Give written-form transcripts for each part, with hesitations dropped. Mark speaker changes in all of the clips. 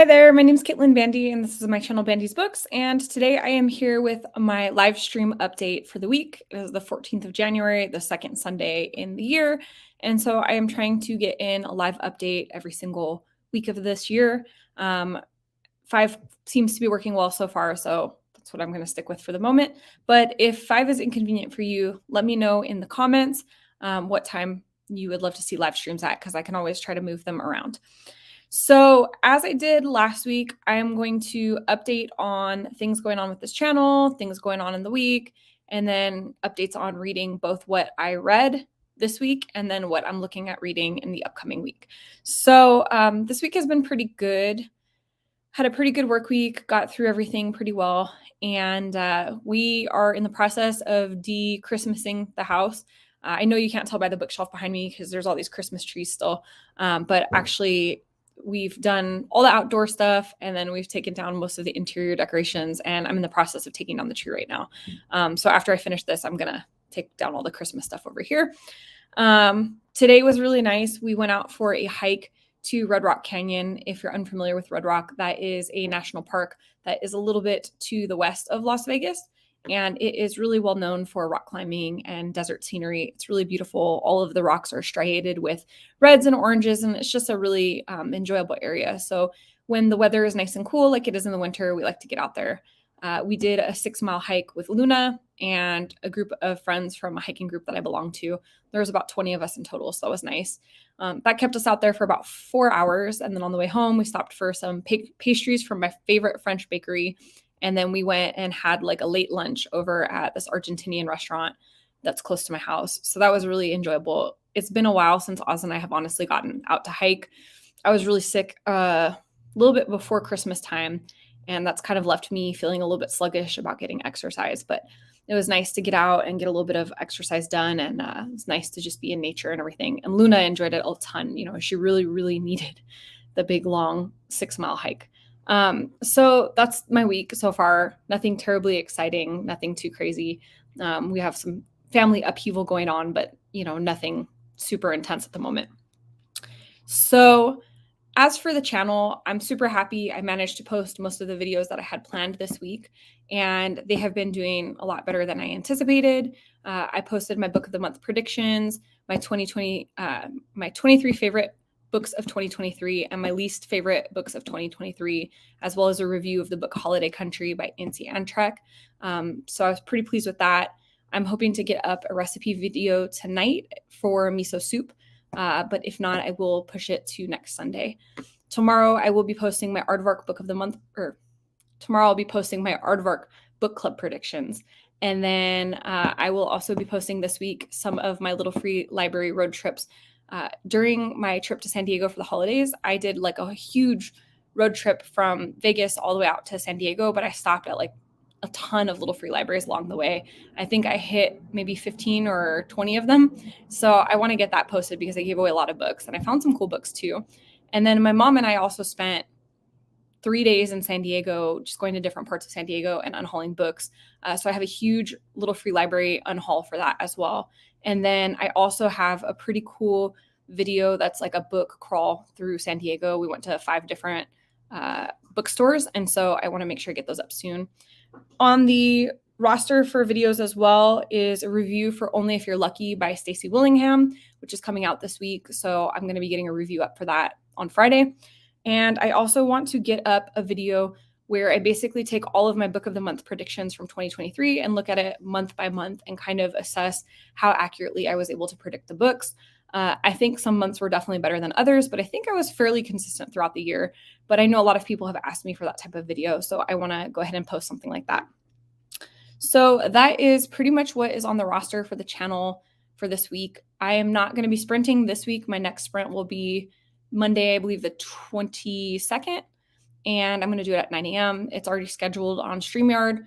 Speaker 1: Hi there, my name is Caitlin Bandy, and this is my channel Bandy's Books. And today I am here with my live stream update for the week. It is the 14th of January, the second Sunday in the year. And so I am trying to get in a live update every single week of this year. 5 seems to be working well so far, so that's what I'm going to stick with for the moment. But if 5 is inconvenient for you, let me know in the comments what time you would love to see live streams at, because I can always try to move them around. So, as I did last week, I am going to update on things going on with this channel, things going on in the week, and then updates on reading both what I read this week and then what I'm looking at reading in the upcoming week. So, this week has been pretty good. Had a pretty good work week, got through everything pretty well. And we are in the process of de-Christmasing the house. I know you can't tell by the bookshelf behind me because there's all these Christmas trees still. But actually, we've done all the outdoor stuff and then we've taken down most of the interior decorations. And I'm in the process of taking down the tree right now. So after I finish this, I'm going to take down all the Christmas stuff over here. Today was really nice. We went out for a hike to Red Rock Canyon. If you're unfamiliar with Red Rock, that is a national park that is a little bit to the west of Las Vegas. And it is really well known for rock climbing and desert scenery. It's really beautiful. All of the rocks are striated with reds and oranges, and it's just a really enjoyable area. So when the weather is nice and cool, like it is in the winter, we like to get out there. We did a 6-mile hike with Luna and a group of friends from a hiking group that I belong to. There was about 20 of us in total, so that was nice. That kept us out there for about 4 hours. And then on the way home, we stopped for some pastries from my favorite French bakery. And then we went and had like a late lunch over at this Argentinian restaurant that's close to my house. So that was really enjoyable. It's been a while since Oz and I have honestly gotten out to hike. I was really sick a little bit before Christmas time, and that's kind of left me feeling a little bit sluggish about getting exercise. But it was nice to get out and get a little bit of exercise done. And it's nice to just be in nature and everything. And Luna enjoyed it a ton. You know, she really, really needed the big, long 6-mile hike. So that's my week so far. Nothing terribly exciting, nothing too crazy. We have some family upheaval going on, but, you know, nothing super intense at the moment. So as for the channel, I'm super happy. I managed to post most of the videos that I had planned this week, and they have been doing a lot better than I anticipated. I posted my book of the month predictions, my 23 favorite books of 2023, and my least favorite books of 2023, as well as a review of the book Holiday Country by Nancy Antrek. So I was pretty pleased with that. I'm hoping to get up a recipe video tonight for miso soup. But if not, I will push it to next Sunday. Tomorrow, I will be posting my Aardvark book of the month, or tomorrow I'll be posting my Aardvark book club predictions. And then I will also be posting this week some of my little free library road trips. During my trip to San Diego for the holidays, I did like a huge road trip from Vegas all the way out to San Diego, but I stopped at like a ton of little free libraries along the way. I think I hit maybe 15 or 20 of them. So I want to get that posted because I gave away a lot of books and I found some cool books too. And then my mom and I also spent 3 days in San Diego, just going to different parts of San Diego and unhauling books. So I have a huge little free library unhaul for that as well. And then I also have a pretty cool video that's like a book crawl through San Diego. We went to 5 different bookstores. And so I want to make sure I get those up soon. On the roster for videos as well is a review for Only If You're Lucky by Stacey Willingham, which is coming out this week. So I'm going to be getting a review up for that on Friday. And I also want to get up a video where I basically take all of my book of the month predictions from 2023 and look at it month by month and kind of assess how accurately I was able to predict the books. I think some months were definitely better than others, but I think I was fairly consistent throughout the year. But I know a lot of people have asked me for that type of video, so I want to go ahead and post something like that. So that is pretty much what is on the roster for the channel for this week. I am not going to be sprinting this week. My next sprint will be Monday, I believe the 22nd, and I'm going to do it at 9 a.m. It's already scheduled on StreamYard.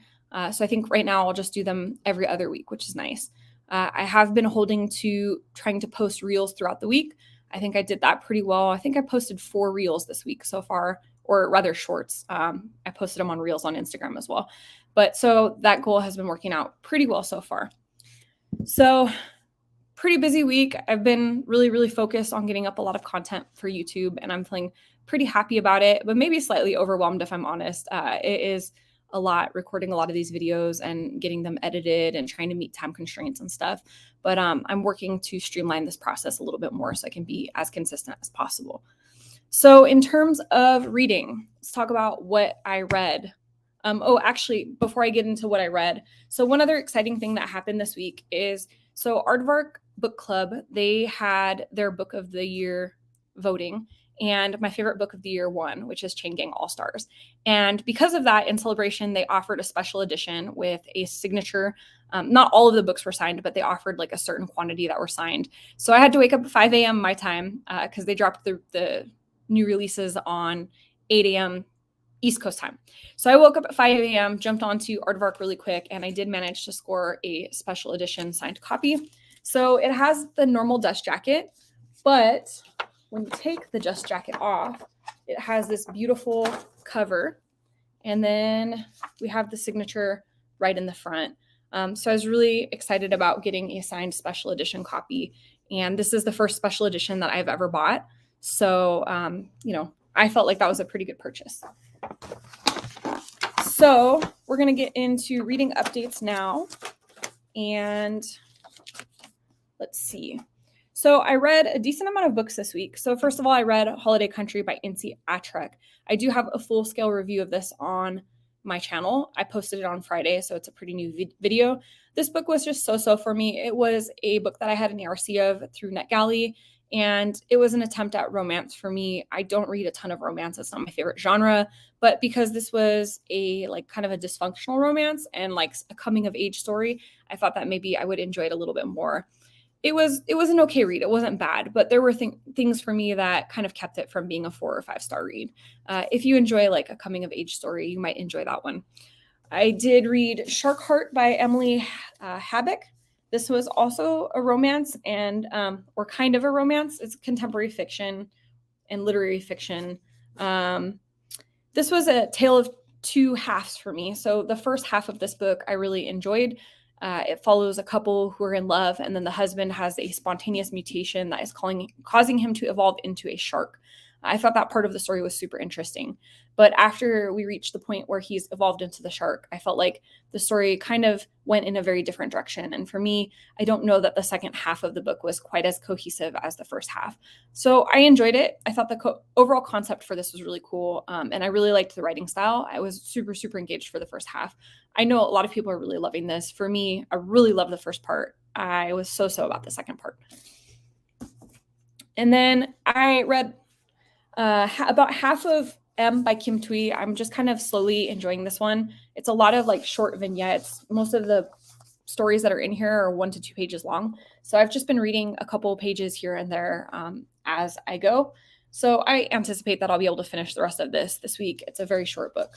Speaker 1: So I think right now I'll just do them every other week, which is nice. I have been holding to trying to post reels throughout the week. I think I did that pretty well. I think I posted 4 reels this week so far, or rather shorts. I posted them on reels on Instagram as well. But so that goal has been working out pretty well so far. So pretty busy week. I've been really, really focused on getting up a lot of content for YouTube, and I'm feeling pretty happy about it, but maybe slightly overwhelmed if I'm honest. It is a lot recording a lot of these videos and getting them edited and trying to meet time constraints and stuff. But I'm working to streamline this process a little bit more so I can be as consistent as possible. So in terms of reading, let's talk about what I read. Actually, before I get into what I read, so one other exciting thing that happened this week is, so Aardvark Book Club, they had their book of the year voting, and my favorite book of the year won, which is Chain Gang All Stars. And because of that, in celebration, they offered a special edition with a signature. Not all of the books were signed, but they offered like a certain quantity that were signed. So I had to wake up at 5 a.m. my time because they dropped the new releases on 8 a.m. East Coast time. So I woke up at 5 a.m., jumped onto Aardvark really quick, and I did manage to score a special edition signed copy. So it has the normal dust jacket, but when you take the dust jacket off, it has this beautiful cover. And then we have the signature right in the front. So I was really excited about getting a signed special edition copy. And this is the first special edition that I've ever bought. So, I felt like that was a pretty good purchase. So we're going to get into reading updates now. And let's see. So I read a decent amount of books this week. So first of all, I read Holiday Country by Incy Attrek. I do have a full-scale review of this on my channel. I posted it on Friday, so it's a pretty new video. This book was just so-so for me. It was a book that I had an ARC of through NetGalley, and it was an attempt at romance for me. I don't read a ton of romance. It's not my favorite genre, but because this was a kind of a dysfunctional romance and like a coming of age story, I thought that maybe I would enjoy it a little bit more. It was an okay read. It wasn't bad, but there were things for me that kind of kept it from being a 4 or 5 star read. If you enjoy like a coming of age story, you might enjoy that one. I did read Shark Heart by Emily Habeck. This was also a romance or kind of a romance. It's contemporary fiction and literary fiction. This was a tale of two halves for me. So the first half of this book I really enjoyed. It follows a couple who are in love, and then the husband has a spontaneous mutation that is causing him to evolve into a shark. I thought that part of the story was super interesting. But after we reached the point where he's evolved into the shark, I felt like the story kind of went in a very different direction. And for me, I don't know that the second half of the book was quite as cohesive as the first half. So I enjoyed it. I thought the overall concept for this was really cool. And I really liked the writing style. I was super, super engaged for the first half. I know a lot of people are really loving this. For me, I really love the first part. I was so about the second part. And then I read about half of M by Kim Thuy. I'm just kind of slowly enjoying this one. It's a lot of like short vignettes. Most of the stories that are in here are 1 to 2 pages long. So I've just been reading a couple of pages here and there as I go. So I anticipate that I'll be able to finish the rest of this week. It's a very short book.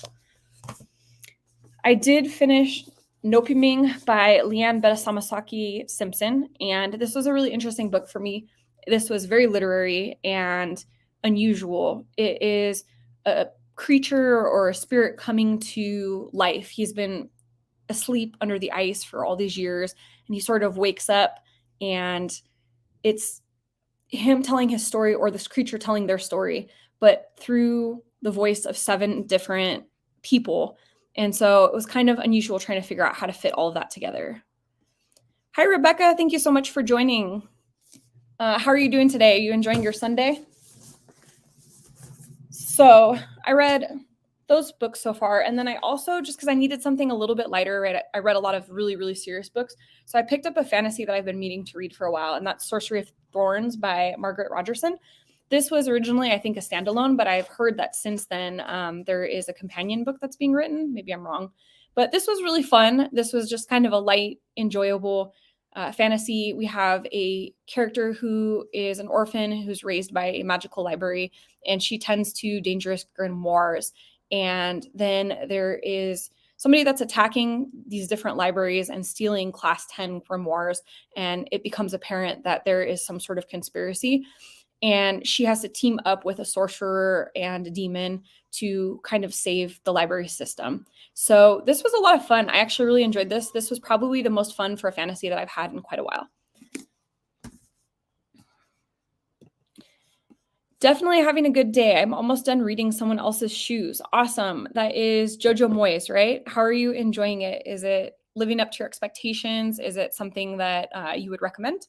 Speaker 1: I did finish Nopiming by Leanne Betasamasaki Simpson, and this was a really interesting book for me. This was very literary and unusual. It is a creature or a spirit coming to life. He's been asleep under the ice for all these years, and he sort of wakes up, and it's him telling his story, or this creature telling their story, but through the voice of 7 different people. And so it was kind of unusual trying to figure out how to fit all of that together. Hi, Rebecca. Thank you so much for joining. How are you doing today? Are you enjoying your Sunday? So I read those books so far. And then I also, just because I needed something a little bit lighter, I read a lot of really, really serious books. So I picked up a fantasy that I've been meaning to read for a while, and that's Sorcery of Thorns by Margaret Rogerson. This was originally, I think, a standalone, but I've heard that since then there is a companion book that's being written. Maybe I'm wrong. But this was really fun. This was just kind of a light, enjoyable fantasy. We have a character who is an orphan who's raised by a magical library, and she tends to dangerous grimoires. And then there is somebody that's attacking these different libraries and stealing class 10 grimoires, and it becomes apparent that there is some sort of conspiracy. And she has to team up with a sorcerer and a demon to kind of save the library system. So this was a lot of fun. I actually really enjoyed this. This was probably the most fun for a fantasy that I've had in quite a while. Definitely having a good day. I'm almost done reading Someone Else's Shoes. Awesome. That is Jojo Moyes, right? How are you enjoying it? Is it living up to your expectations? Is it something that you would recommend?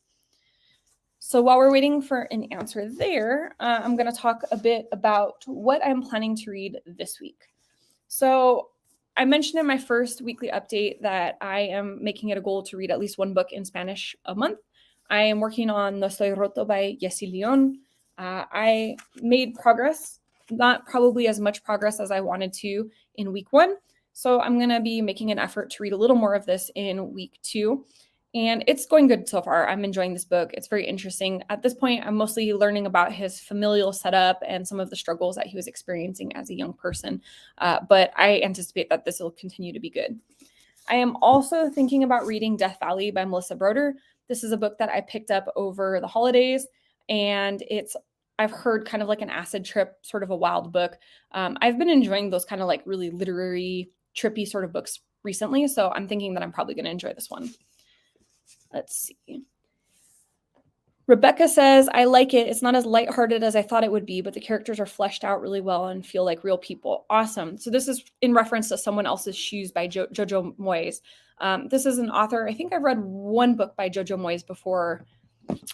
Speaker 1: So while we're waiting for an answer there, I'm going to talk a bit about what I'm planning to read this week. So I mentioned in my first weekly update that I am making it a goal to read at least one book in Spanish a month. I am working on No Estoy Roto by Yessi Leon. I made progress, not probably as much progress as I wanted to in week one. So I'm going to be making an effort to read a little more of this in week two. And it's going good so far. I'm enjoying this book. It's very interesting. At this point, I'm mostly learning about his familial setup and some of the struggles that he was experiencing as a young person. But I anticipate that this will continue to be good. I am also thinking about reading Death Valley by Melissa Broder. This is a book that I picked up over the holidays, and I've heard kind of like an acid trip, sort of a wild book. I've been enjoying those kind of like really literary, trippy sort of books recently, so I'm thinking that I'm probably going to enjoy this one. Let's see. Rebecca says, I like it. It's not as lighthearted as I thought it would be, but the characters are fleshed out really well and feel like real people. Awesome. So this is in reference to Someone Else's Shoes by Jojo Moyes. This is an author. I think I've read one book by Jojo Moyes before.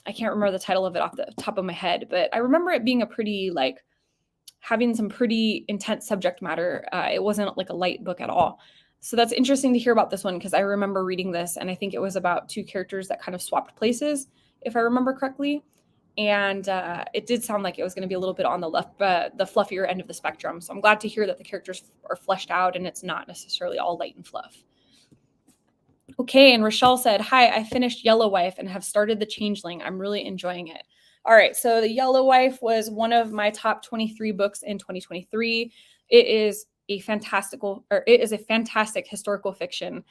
Speaker 1: I can't remember the title of it off the top of my head, but I remember it being a pretty like having some pretty intense subject matter. It wasn't like a light book at all. So that's interesting to hear about this one because I remember reading this and I think it was about two characters that kind of swapped places, if I remember correctly. And it did sound like it was going to be a little bit on the left, the fluffier end of the spectrum. So I'm glad to hear that the characters are fleshed out and it's not necessarily all light and fluff. Okay, and Rochelle said, hi, I finished Yellow Wife and have started The Changeling. I'm really enjoying it. All right, so The Yellow Wife was one of my top 23 books in 2023. It is a fantastic historical fiction,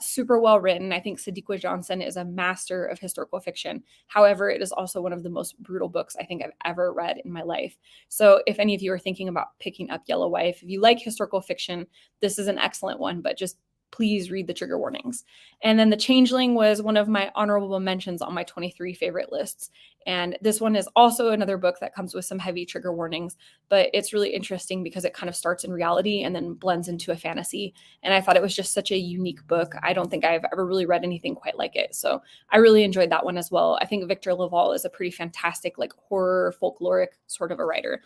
Speaker 1: super well written. I think Sadiqa Johnson is a master of historical fiction. However, it is also one of the most brutal books I think I've ever read in my life. So if any of you are thinking about picking up Yellow Wife, if you like historical fiction, this is an excellent one, but just please read the trigger warnings. And then The Changeling was one of my honorable mentions on my 23 favorite lists. And this one is also another book that comes with some heavy trigger warnings, but it's really interesting because it kind of starts in reality and then blends into a fantasy. And I thought it was just such a unique book. I don't think I've ever really read anything quite like it. So I really enjoyed that one as well. I think Victor LaValle is a pretty fantastic, like horror, folkloric sort of a writer.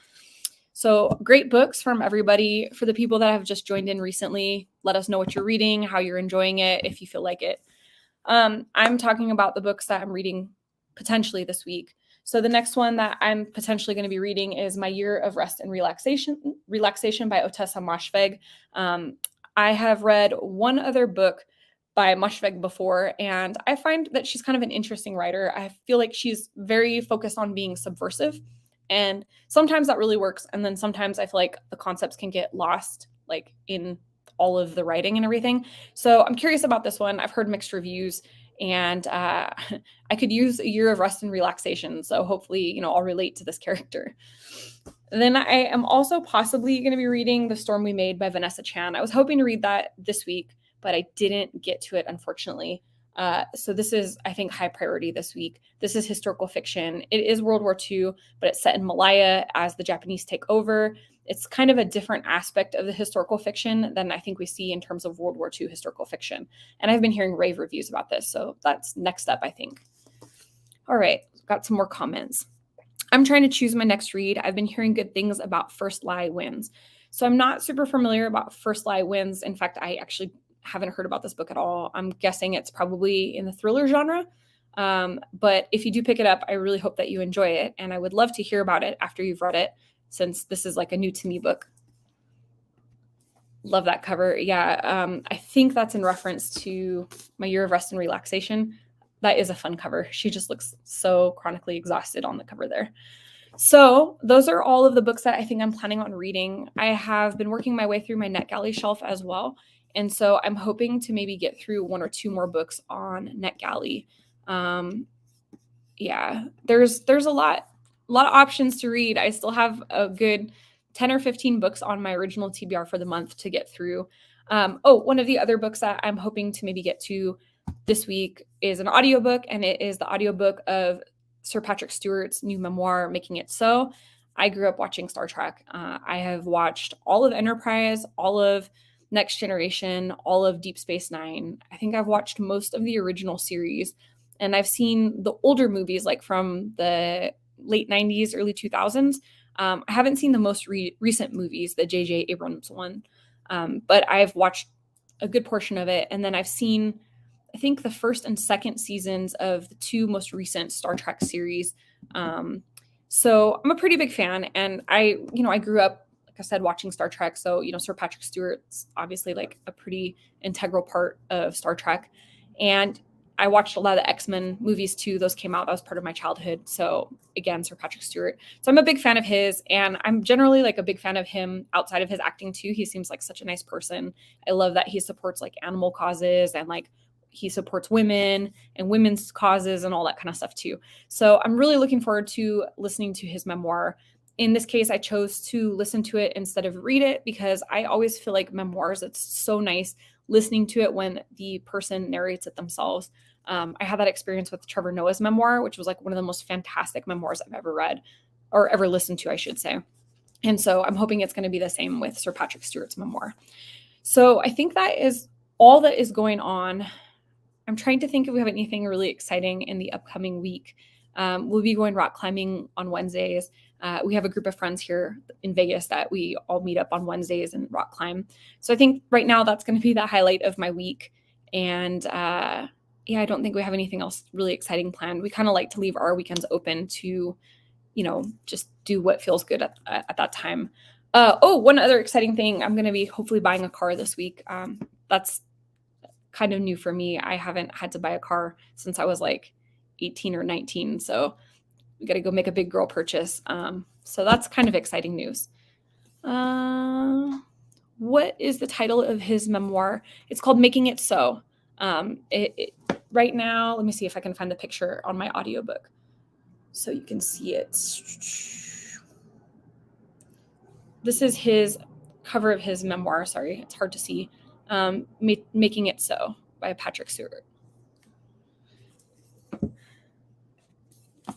Speaker 1: So great books from everybody. For the people that have just joined in recently, let us know what you're reading, how you're enjoying it, if you feel like it. I'm talking about the books that I'm reading potentially this week. So the next one that I'm potentially going to be reading is My Year of Rest and Relaxation by Ottessa Moshfegh. I have read one other book by Moshfegh before, and I find that she's kind of an interesting writer. I feel like she's very focused on being subversive. And sometimes that really works. And then sometimes I feel like the concepts can get lost, like in all of the writing and everything. So I'm curious about this one. I've heard mixed reviews, and I could use a year of rest and relaxation. So hopefully, I'll relate to this character. Then I am also possibly going to be reading The Storm We Made by Vanessa Chan. I was hoping to read that this week, but I didn't get to it, unfortunately. So this is, I think, high priority this week. This is historical fiction. It is World War II, but it's set in Malaya as the Japanese take over. It's kind of a different aspect of the historical fiction than I think we see in terms of World War II historical fiction. And I've been hearing rave reviews about this, so that's next up, I think. All right, got some more comments. I'm trying to choose my next read. I've been hearing good things about First Lie Wins. So I'm not super familiar about First Lie Wins. In fact, I actually haven't heard about this book at all. I'm guessing it's probably in the thriller genre. But if you do pick it up, I really hope that you enjoy it. And I would love to hear about it after you've read it, since this is like a new to me book. Love that cover. Yeah, I think that's in reference to My Year of Rest and Relaxation. That is a fun cover. She just looks so chronically exhausted on the cover there. So those are all of the books that I think I'm planning on reading. I have been working my way through my NetGalley shelf as well. And so I'm hoping to maybe get through one or two more books on NetGalley. Yeah, there's a lot of options to read. I still have a good 10 or 15 books on my original TBR for the month to get through. One of the other books that I'm hoping to maybe get to this week is an audiobook, and it is the audiobook of Sir Patrick Stewart's new memoir, Making It So. I grew up watching Star Trek. I have watched all of Enterprise, all of Next Generation, all of Deep Space Nine. I think I've watched most of the original series, and I've seen the older movies like from the late 90s, early 2000s. I haven't seen the most recent movies, the J.J. Abrams one, but I've watched a good portion of it. And then I've seen, I think, the first and second seasons of the two most recent Star Trek series. So I'm a pretty big fan, and I grew up, like I said, watching Star Trek. So, Sir Patrick Stewart's obviously like a pretty integral part of Star Trek. And I watched a lot of the X-Men movies too. Those came out. That was part of my childhood. So again, Sir Patrick Stewart. So I'm a big fan of his, and I'm generally like a big fan of him outside of his acting too. He seems like such a nice person. I love that he supports like animal causes, and like he supports women and women's causes and all that kind of stuff too. So I'm really looking forward to listening to his memoir. In this case, I chose to listen to it instead of read it because I always feel like memoirs, it's so nice listening to it when the person narrates it themselves. I had that experience with Trevor Noah's memoir, which was like one of the most fantastic memoirs I've ever read or ever listened to, I should say. And so I'm hoping it's going to be the same with Sir Patrick Stewart's memoir. So I think that is all that is going on. I'm trying to think if we have anything really exciting in the upcoming week. We'll be going rock climbing on Wednesdays. We have a group of friends here in Vegas that we all meet up on Wednesdays and rock climb. So I think right now that's going to be the highlight of my week. And I don't think we have anything else really exciting planned. We kind of like to leave our weekends open to, just do what feels good at that time. One other exciting thing. I'm going to be hopefully buying a car this week. That's kind of new for me. I haven't had to buy a car since I was like 18 or 19. So we got to go make a big girl purchase. So that's kind of exciting news. What is the title of his memoir? It's called Making It So. Right now, let me see if I can find the picture on my audiobook so you can see it. This is his cover of his memoir. Sorry, it's hard to see. Making It So by Patrick Stewart.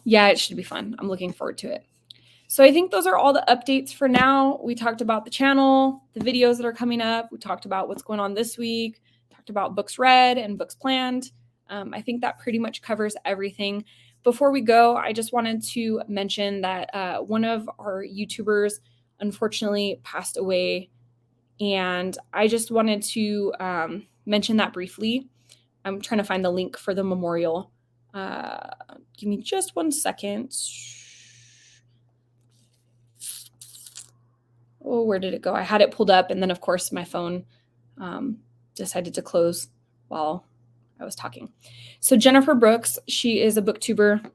Speaker 1: Yeah, it should be fun. I'm looking forward to it. So I think those are all the updates for now. We talked about the channel, the videos that are coming up. We talked about what's going on this week, talked about books read and books planned. I think that pretty much covers everything. Before we go, I just wanted to mention that one of our YouTubers unfortunately passed away. And I just wanted to mention that briefly. I'm trying to find the link for the memorial. Give me just 1 second. Oh, where did it go? I had it pulled up, and then, of course, my phone decided to close while I was talking. So Jennifer Brooks, she is a booktuber,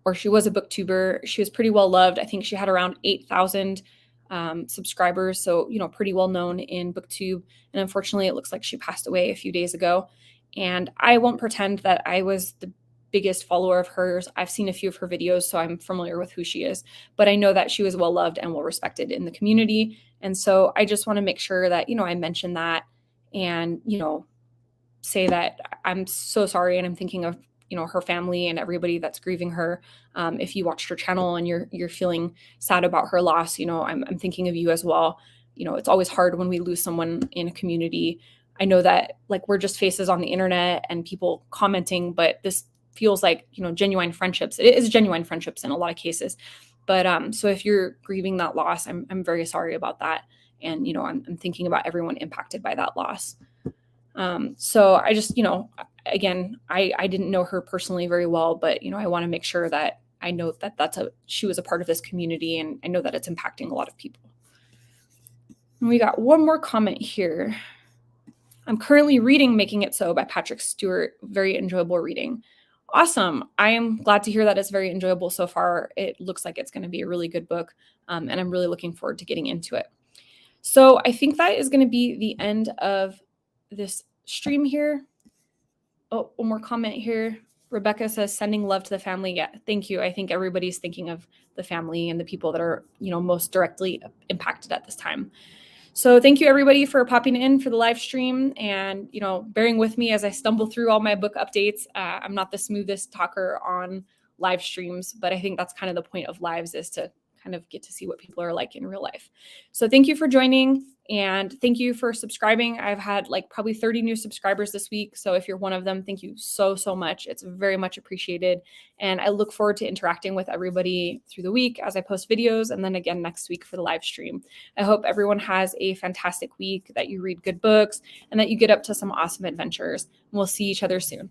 Speaker 1: or she was a booktuber. She was pretty well loved. I think she had around 8,000 subscribers, so pretty well known in booktube. And unfortunately, it looks like she passed away a few days ago. And I won't pretend that I was the biggest follower of hers. I've seen a few of her videos, so I'm familiar with who she is, but I know that she was well loved and well respected in the community. And so I just want to make sure that I mention that and say that I'm so sorry, and I'm thinking of her family and everybody that's grieving her. If you watched her channel and you're feeling sad about her loss, I'm thinking of you as well. It's always hard when we lose someone in a community. I know that like we're just faces on the internet and people commenting, but this feels like genuine friendships. It is genuine friendships in a lot of cases. But so if you're grieving that loss, I'm very sorry about that. And I'm thinking about everyone impacted by that loss. So I just, again, I didn't know her personally very well, but, I want to make sure that I know that she was a part of this community, and I know that it's impacting a lot of people. And we got one more comment here. I'm currently reading Making It So by Patrick Stewart. Very enjoyable reading. Awesome. I am glad to hear that it's very enjoyable so far. It looks like it's going to be a really good book, and I'm really looking forward to getting into it. So I think that is going to be the end of this stream here. Oh, one more comment here. Rebecca says, sending love to the family. Yeah, thank you. I think everybody's thinking of the family and the people that are, most directly impacted at this time. So thank you everybody for popping in for the live stream and, bearing with me as I stumble through all my book updates. I'm not the smoothest talker on live streams, but I think that's kind of the point of lives, is to kind kind of get to see what people are like in real life. So thank you for joining, and thank you for subscribing. I've had like probably 30 new subscribers this week. So if you're one of them, thank you so, so much. It's very much appreciated. And I look forward to interacting with everybody through the week as I post videos, and then again next week for the live stream. I hope everyone has a fantastic week, that you read good books, and that you get up to some awesome adventures. We'll see each other soon.